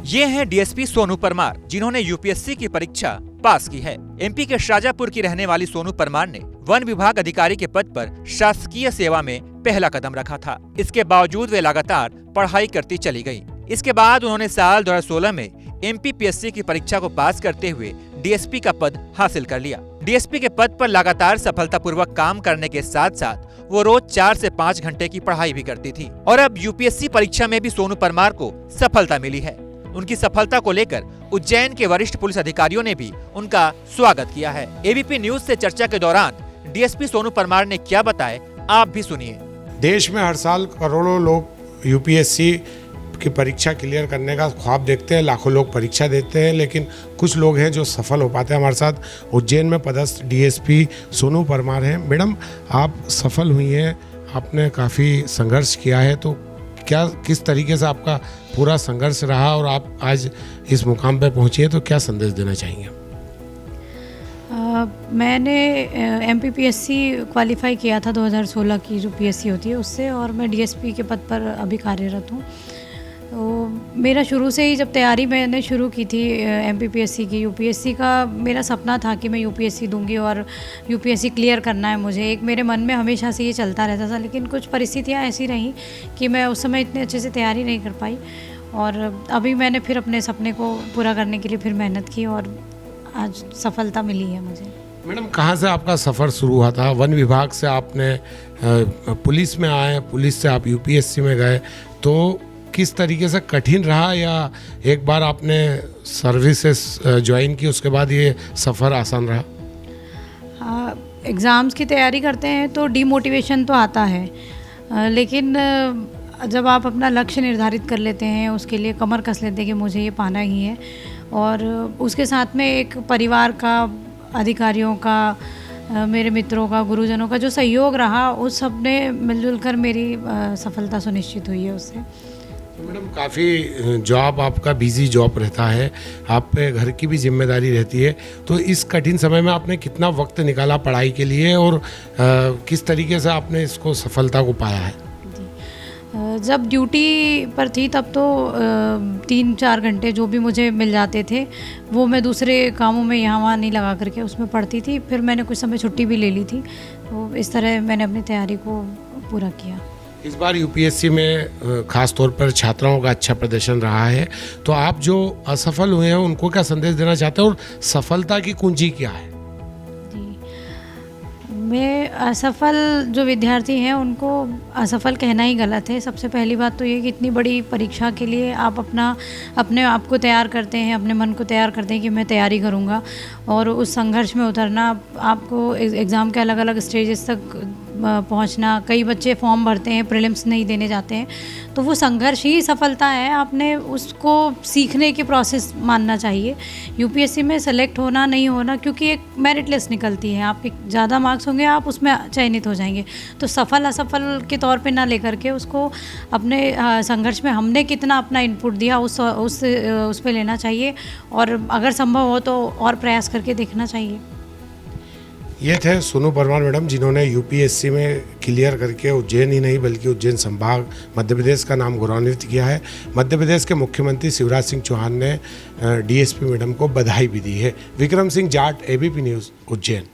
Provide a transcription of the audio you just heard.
ये हैं डीएसपी सोनू परमार, जिन्होंने यूपीएससी की परीक्षा पास की है। एमपी के शाजापुर की रहने वाली सोनू परमार ने वन विभाग अधिकारी के पद पर शासकीय सेवा में पहला कदम रखा था। इसके बावजूद वे लगातार पढ़ाई करती चली गयी। इसके बाद उन्होंने साल 2016 में एमपीपीएससी की परीक्षा को पास करते हुए डीएसपी का पद हासिल कर लिया। डीएसपी के पद पर लगातार सफलतापूर्वक काम करने के साथ साथ वो रोज 4 से 5 घंटे की पढ़ाई भी करती थी। और अब यूपीएससी परीक्षा में भी सोनू परमार को सफलता मिली है। उनकी सफलता को लेकर उज्जैन के वरिष्ठ पुलिस अधिकारियों ने भी उनका स्वागत किया है। एबीपी न्यूज से चर्चा के दौरान डीएसपी सोनू परमार ने क्या बताया, आप भी सुनिए। देश में हर साल करोड़ों लोग यूपीएससी की परीक्षा क्लियर करने का ख्वाब देखते हैं, लाखों लोग परीक्षा देते हैं, लेकिन कुछ लोग हैं जो सफल हो पाते हैं। हमारे साथ उज्जैन में पदस्थ डीएसपी सोनू परमार हैं। मैडम, आप सफल हुई हैं, आपने काफ़ी संघर्ष किया है, तो क्या किस तरीके से आपका पूरा संघर्ष रहा और आप आज इस मुकाम पर पहुंची है, तो क्या संदेश देना चाहेंगे? मैंने एमपीपीएससी क्वालिफाई किया था 2016 की जो पीएससी होती है उससे, और मैं डीएसपी के पद पर अभी कार्यरत हूँ। तो मेरा शुरू से ही जब तैयारी मैंने शुरू की थी एमपीपीएससी की, यूपीएससी का मेरा सपना था कि मैं यूपीएससी दूंगी और यूपीएससी क्लियर करना है मुझे। एक मेरे मन में हमेशा से ये चलता रहता था, लेकिन कुछ परिस्थितियाँ ऐसी रहीं कि मैं उस समय इतने अच्छे से तैयारी नहीं कर पाई, और अभी मैंने फिर अपने सपने को पूरा करने के लिए फिर मेहनत की और आज सफलता मिली है मुझे। मैडम, कहाँ से आपका सफ़र शुरू हुआ था? वन विभाग से आपने पुलिस में आए, पुलिस से आप यूपीएससी में गए, तो किस तरीके से कठिन रहा, या एक बार आपने सर्विसेज ज्वाइन की उसके बाद ये सफ़र आसान रहा? एग्ज़ाम्स की तैयारी करते हैं तो डीमोटिवेशन तो आता है, लेकिन जब आप अपना लक्ष्य निर्धारित कर लेते हैं, उसके लिए कमर कस लेते हैं कि मुझे ये पाना ही है, और उसके साथ में एक परिवार का, अधिकारियों का, मेरे मित्रों का, गुरुजनों का जो सहयोग रहा, उस सब ने मिलजुल कर मेरी सफलता सुनिश्चित हुई है उससे। तो मैडम, काफ़ी जॉब आपका बिजी जॉब रहता है, आप पे घर की भी जिम्मेदारी रहती है, तो इस कठिन समय में आपने कितना वक्त निकाला पढ़ाई के लिए, और किस तरीके से आपने इसको सफलता को पाया है? जब ड्यूटी पर थी तब तो 3-4 घंटे जो भी मुझे मिल जाते थे वो मैं दूसरे कामों में यहाँ वहाँ नहीं लगा करके उसमें पढ़ती थी। फिर मैंने कुछ समय छुट्टी भी ले ली थी, तो इस तरह मैंने अपनी तैयारी को पूरा किया। इस बार यूपीएससी में खास तौर पर छात्राओं का अच्छा प्रदर्शन रहा है, तो आप जो असफल हुए हैं उनको क्या संदेश देना चाहते हैं, और सफलता की कुंजी क्या है? मैं असफल जो विद्यार्थी हैं उनको असफल कहना ही गलत है। सबसे पहली बात तो ये कि इतनी बड़ी परीक्षा के लिए आप अपने आप को तैयार करते हैं, अपने मन को तैयार करते हैं कि मैं तैयारी करूँगा, और उस संघर्ष में उतरना, आपको एग्ज़ाम के अलग अलग स्टेजेस तक पहुंचना। कई बच्चे फॉर्म भरते हैं, प्रीलिम्स नहीं देने जाते हैं, तो वो संघर्ष ही सफलता है। आपने उसको सीखने की प्रोसेस मानना चाहिए। यूपीएससी में सेलेक्ट होना नहीं होना, क्योंकि एक मेरिट लिस्ट निकलती है, आपके ज़्यादा मार्क्स होंगे आप उसमें चयनित हो जाएंगे, तो सफल असफल के तौर पे ना लेकर के उसको अपने संघर्ष में हमने कितना अपना इनपुट दिया उस पे लेना चाहिए, और अगर संभव हो तो और प्रयास करके देखना चाहिए। ये थे सोनू परमार मैडम, जिन्होंने यूपीएससी में क्लियर करके उज्जैन ही नहीं बल्कि उज्जैन संभाग मध्य प्रदेश का नाम गौरवान्वित किया है। मध्य प्रदेश के मुख्यमंत्री शिवराज सिंह चौहान ने डीएसपी मैडम को बधाई भी दी है। Vikram Singh Jat, ABP news, Ujjain.